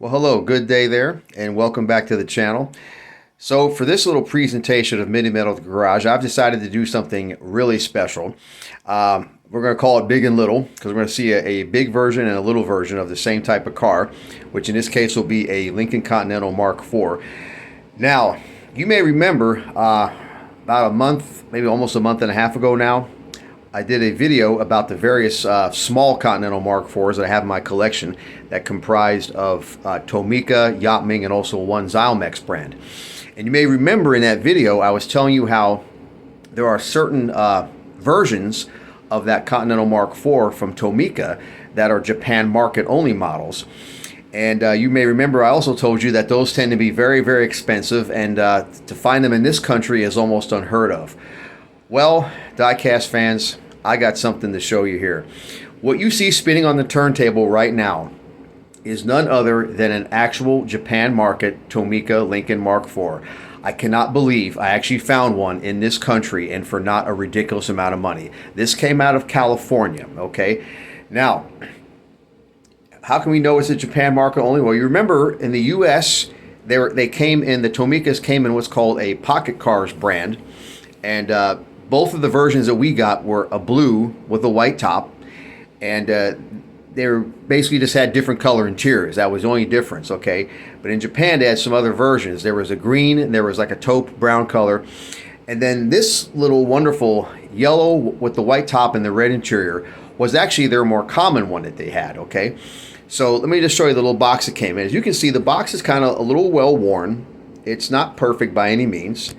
Well, hello, good day there, and welcome back to the channel. So for this little presentation of Mini Metal Garage, I've decided to do something really special. We're going to call it Big and Little, because we're going to see a big version and a little version of the same type of car, which in this case will be a Lincoln Continental Mark IV. Now, you may remember about a month, maybe almost a month and a half ago now, I did a video about the various small Continental Mark IVs that I have in my collection that comprised of Tomica, Yachtming, and also one Xiaomex brand. And you may remember in that video I was telling you how there are certain versions of that Continental Mark IV from Tomica that are Japan market only models. And you may remember I also told you that those tend to be very, very expensive, and to find them in this country is almost unheard of. Well, diecast fans, I got something to show you here. What you see spinning on the turntable right now is none other than an actual Japan market Tomica Lincoln Mark IV. I cannot believe I actually found one in this country, and for not a ridiculous amount of money. This came out of California, okay? Now, how can we know it's a Japan market only? Well, you remember in the US, the Tomicas came in what's called a pocket cars brand, and both of the versions that we got were a blue with a white top, and they basically just had different color interiors. That was the only difference, okay? But in Japan, they had some other versions. There was a green, and there was like a taupe brown color, and then this little wonderful yellow with the white top and the red interior was actually their more common one that they had, okay? So let me just show you the little box it came in. As you can see, the box is kind of a little well worn. It's not perfect by any means,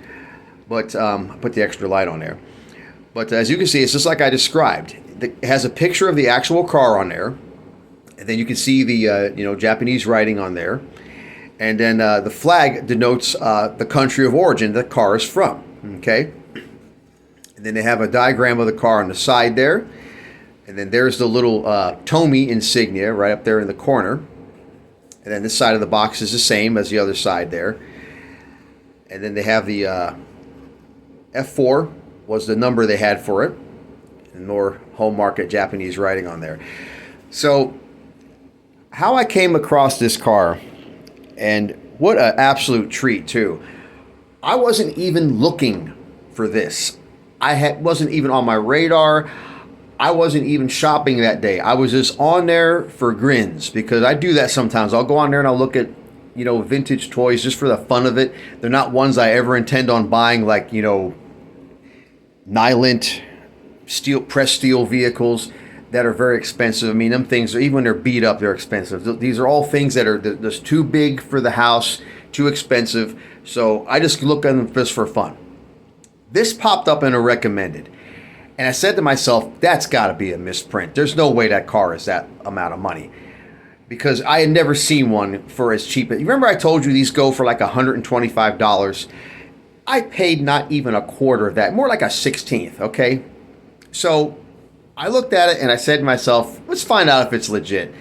but put the extra light on there. But as you can see, it's just like I described. It has a picture of the actual car on there, and then you can see the Japanese writing on there, and then the flag denotes the country of origin the car is from. Okay, and then they have a diagram of the car on the side there, and then there's the little Tomy insignia right up there in the corner, and then this side of the box is the same as the other side there, and then they have the F4 was the number they had for it, and more home market Japanese writing on there. So how I came across this car, and what an absolute treat too. I wasn't even looking for this. Wasn't even on my radar. I wasn't even shopping that day. I was just on there for grins, because I do that sometimes. I'll go on there and I'll look at vintage toys just for the fun of it. They're not ones I ever intend on buying, like Nylint pressed steel vehicles that are very expensive. I mean, them things, even when they're beat up, they're expensive. These are all things that are just too big for the house, too expensive. So I just look at them just for fun. This popped up in a recommended, and I said to myself, that's got to be a misprint. There's no way that car is that amount of money, because I had never seen one for as cheap. You remember I told you these go for like $125? I paid not even a quarter of that, more like a 16th, okay? So I looked at it and I said to myself, let's find out if it's legit.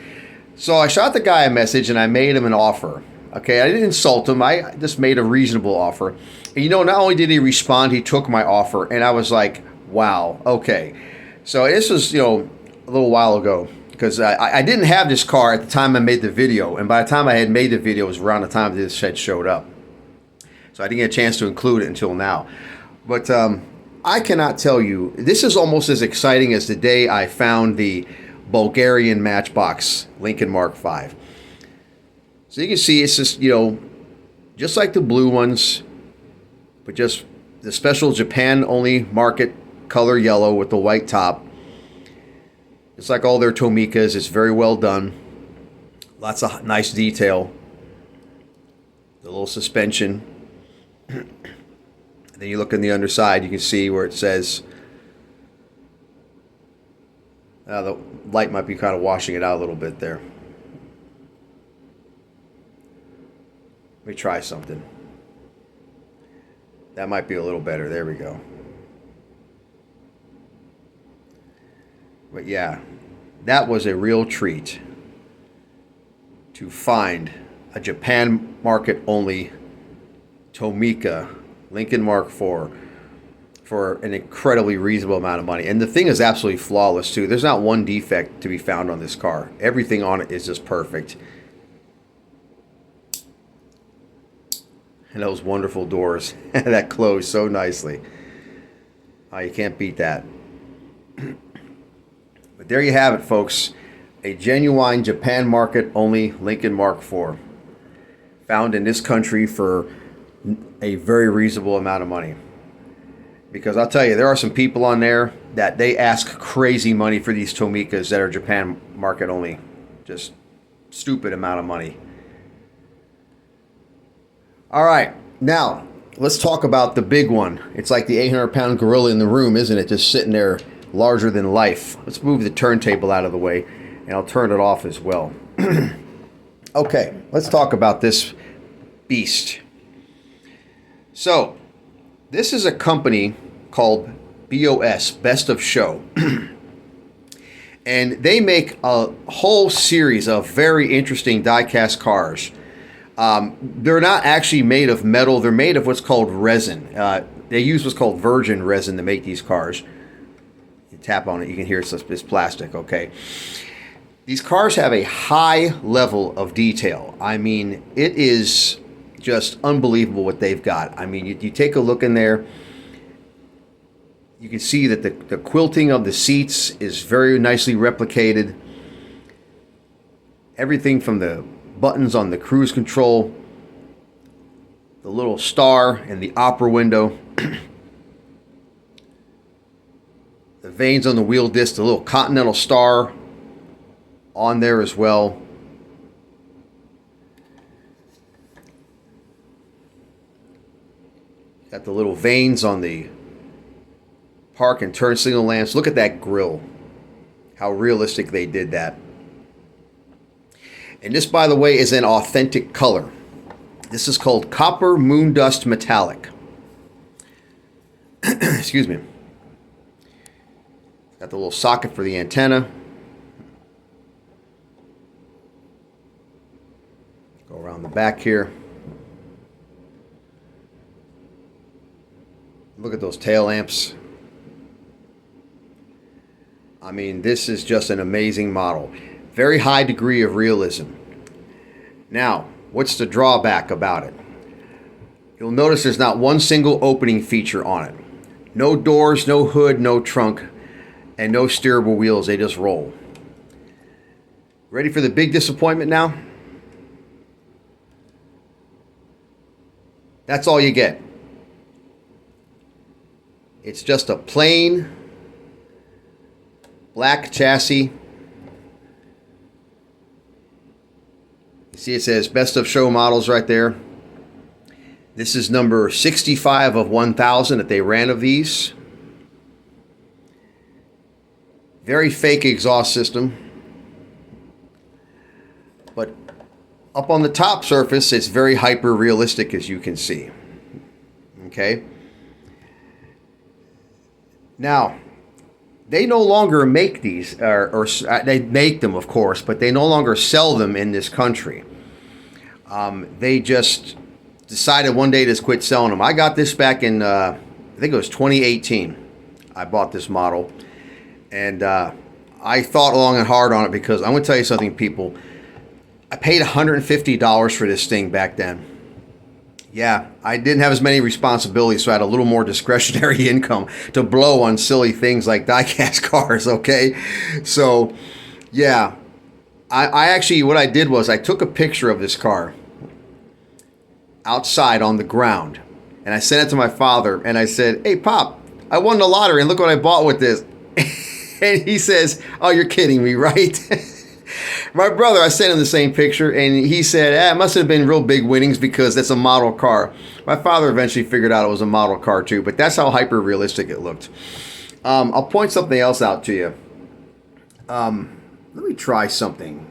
So I shot the guy a message and I made him an offer, okay? I didn't insult him, I just made a reasonable offer. And not only did he respond, he took my offer, and I was like, wow, okay. So this was, a little while ago, because I didn't have this car at the time I made the video, and by the time I had made the video, it was around the time this had showed up. So I didn't get a chance to include it until now. But I cannot tell you, this is almost as exciting as the day I found the Bulgarian Matchbox Lincoln Mark V. So you can see it's just like the blue ones, but just the special Japan only market color yellow with the white top. It's like all their Tomicas. It's very well done. Lots of nice detail. The little suspension. Then you look on the underside, you can see where it says, the light might be kind of washing it out a little bit there. Let me try something. That might be a little better. There we go. But yeah, that was a real treat to find a Japan market only Tomica Lincoln Mark IV for an incredibly reasonable amount of money. And the thing is absolutely flawless too. There's not one defect to be found on this car. Everything on it is just perfect. And those wonderful doors that close so nicely. Oh, you can't beat that. But there you have it, folks. A genuine Japan market only Lincoln Mark IV. Found in this country for a very reasonable amount of money. Because I'll tell you, there are some people on there that they ask crazy money for these Tomicas that are Japan market only. Just stupid amount of money. All right, now let's talk about the big one. It's like the 800-pound gorilla in the room, isn't it? Just sitting there, larger than life. Let's move the turntable out of the way, and I'll turn it off as well. Okay, let's talk about this beast. So, this is a company called BOS, Best of Show. And they make a whole series of very interesting die-cast cars. They're not actually made of metal. They're made of what's called resin. They use what's called virgin resin to make these cars. You tap on it, you can hear it's plastic, okay? These cars have a high level of detail. I mean, it is just unbelievable what they've got. I mean, you take a look in there, you can see that the quilting of the seats is very nicely replicated. Everything from the buttons on the cruise control, the little star in the opera window, the vanes on the wheel disc, the little Continental star on there as well. Got the little vanes on the park and turn signal lamps. Look at that grille. How realistic they did that. And this, by the way, is an authentic color. This is called Copper Moon Dust Metallic. Excuse me. Got the little socket for the antenna. Go around the back here. Look at those tail lamps. I mean, this is just an amazing model. Very high degree of realism. Now, what's the drawback about it? You'll notice there's not one single opening feature on it. No doors, no hood, no trunk, and no steerable wheels. They just roll. Ready for the big disappointment now? That's all you get. It's just a plain black chassis. You see it says Best of Show models right there. This is number 65 of 1,000 that they ran of these. Very fake exhaust system. But up on the top surface, it's very hyper realistic, as you can see. Okay. Now, they no longer make these, or they make them, of course, but they no longer sell them in this country. They just decided one day to just quit selling them. I got this back in, I think it was 2018. I bought this model, and I thought long and hard on it because I'm going to tell you something, people. I paid $150 for this thing back then. Yeah, I didn't have as many responsibilities, so I had a little more discretionary income to blow on silly things like die-cast cars, okay? So, yeah, I actually, what I did was I took a picture of this car outside on the ground, and I sent it to my father, and I said, "Hey, Pop, I won the lottery, and look what I bought with this." And he says, "Oh, you're kidding me, right?" My brother, I sent him the same picture, and he said, it must have been real big winnings because that's a model car. My father eventually figured out it was a model car too, but that's how hyper realistic it looked. I'll point something else out to you. Let me try something.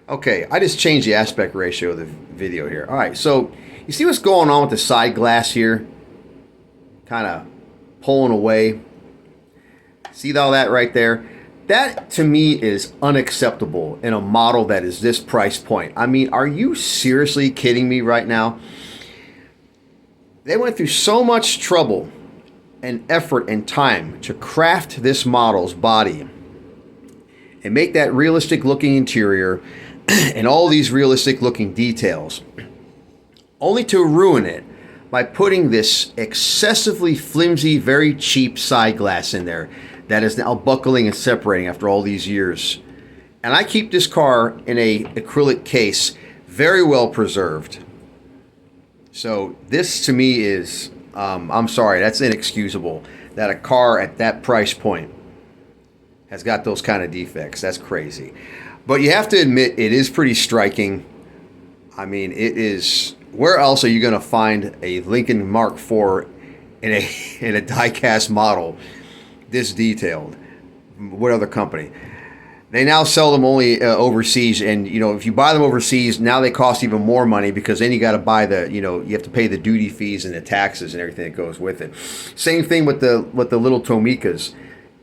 Okay, I just changed the aspect ratio of the video here. All right, so you see what's going on with the side glass here? Kind of pulling away. See all that right there? That, to me, is unacceptable in a model that is this price point. I mean, are you seriously kidding me right now? They went through so much trouble and effort and time to craft this model's body and make that realistic looking interior and all these realistic looking details. only to ruin it by putting this excessively flimsy, very cheap side glass in there that is now buckling and separating after all these years. And I keep this car in a acrylic case, very well preserved. So this to me is, I'm sorry, that's inexcusable that a car at that price point has got those kind of defects. That's crazy. But you have to admit, it is pretty striking. I mean, it is. Where else are you going to find a Lincoln Mark IV in a die-cast model this detailed? What other company? They now sell them only overseas, and you know, if you buy them overseas, now they cost even more money because then you got to buy the, you know, you have to pay the duty fees and the taxes and everything that goes with it. Same thing with the little Tomicas.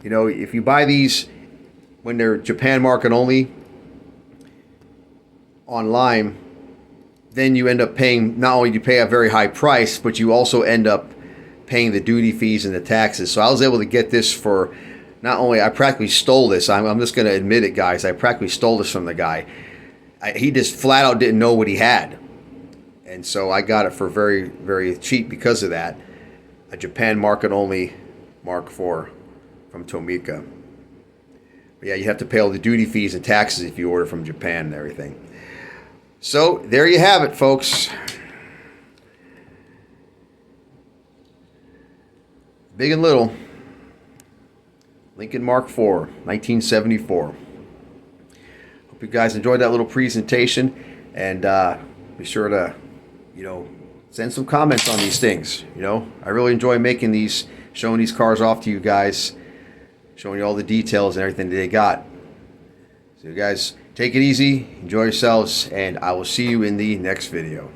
You know, if you buy these when they're Japan market only online, then you end up paying, not only do you pay a very high price, but you also end up paying the duty fees and the taxes. So I was able to get this for, not only, I practically stole this. I'm just going to admit it, guys. I practically stole this from the guy. He just flat out didn't know what he had. And so I got it for very, very cheap because of that. A Japan market only Mark IV from Tomica. But yeah, you have to pay all the duty fees and taxes if you order from Japan and everything. So there you have it, folks. Big and little. Lincoln Mark IV, 1974. Hope you guys enjoyed that little presentation, and be sure to, you know, send some comments on these things. You know, I really enjoy making these, showing these cars off to you guys, showing you all the details and everything that they got. So you guys take it easy, enjoy yourselves, and I will see you in the next video.